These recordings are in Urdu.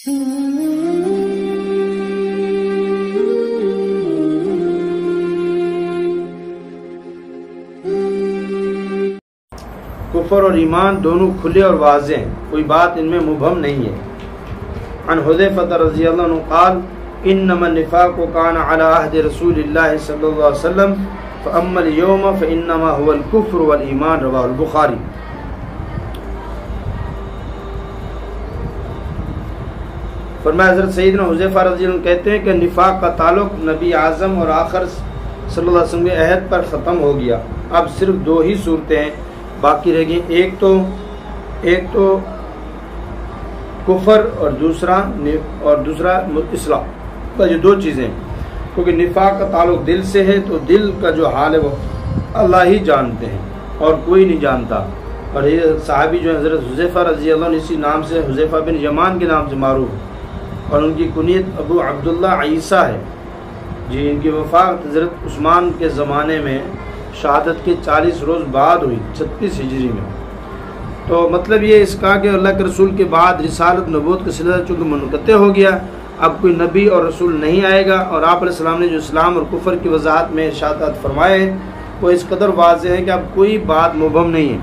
کفر اور ایمان دونوں کھلے اور واضح ہیں، کوئی بات ان میں مبہم نہیں ہے۔ عن حذیفہ رضی اللہ عنہ قال انما النفاق كان على عهد رسول الله صلی اللہ علیہ وسلم فاما اليوم فانما هو الكفر والایمان، رواه البخاری۔ فرمایا حضرت سیدنا حذیفہ رضی اللہ عنہ کہتے ہیں کہ نفاق کا تعلق نبی اعظم اور آخر صلی اللہ علیہ وسلم کے عہد پر ختم ہو گیا، اب صرف دو ہی صورتیں باقی رہ گئی، ایک تو کفر اور دوسرا اسلام، یہ دو چیزیں، کیونکہ نفاق کا تعلق دل سے ہے تو دل کا جو حال ہے وہ اللہ ہی جانتے ہیں اور کوئی نہیں جانتا۔ اور یہ صحابی جو حضرت حذیفہ رضی اللہ عنہ اسی نام سے حذیفہ بن یمان کے نام سے معروف ہے، اور ان کی کنیت ابو عبداللہ عیسیٰ ہے جی۔ ان کی وفات حضرت عثمان کے زمانے میں شہادت کے 40 روز بعد ہوئی، 36 ہجری میں۔ تو مطلب یہ اس کا کہ اللہ کے رسول کے بعد رسالت نبوت کا سلسلہ چونکہ منقطع ہو گیا، اب کوئی نبی اور رسول نہیں آئے گا، اور آپ علیہ السلام نے جو اسلام اور کفر کی وضاحت میں ارشادات فرمائے ہیں وہ اس قدر واضح ہے کہ اب کوئی بات مبہم نہیں ہے۔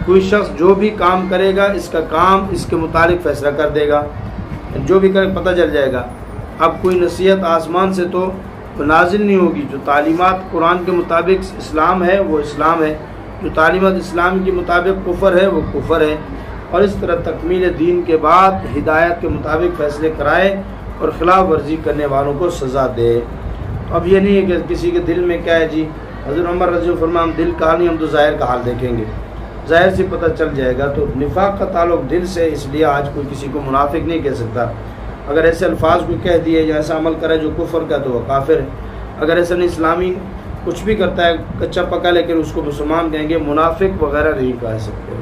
کوئی شخص جو بھی کام کرے گا اس کا کام اس کے متعلق فیصلہ کر دے گا، جو بھی کرے پتہ چل جائے گا۔ اب کوئی نصیحت آسمان سے تو نازل نہیں ہوگی، جو تعلیمات قرآن کے مطابق اسلام ہے وہ اسلام ہے، جو تعلیمات اسلام کے مطابق کفر ہے وہ کفر ہے، اور اس طرح تکمیل دین کے بعد ہدایت کے مطابق فیصلے کرائے اور خلاف ورزی کرنے والوں کو سزا دے۔ اب یہ نہیں ہے کہ کسی کے دل میں کیا ہے جی، حضرت عمر رضی اللہ عنہ فرمایا ہم دل کا حال نہیں، ہم تو ظاہر کا حال دیکھیں گے، ظاہر سے پتہ چل جائے گا۔ تو نفاق کا تعلق دل سے، اس لیے آج کوئی کسی کو منافق نہیں کہہ سکتا۔ اگر ایسے الفاظ کو کہہ دیے یا ایسا عمل کرے جو کفر کا تو وہ کافر ہے، اگر ایسا نہیں اسلامی کچھ بھی کرتا ہے کچا پکا لیکن اس کو مسلمان کہیں گے، منافق وغیرہ نہیں کہہ سکتے۔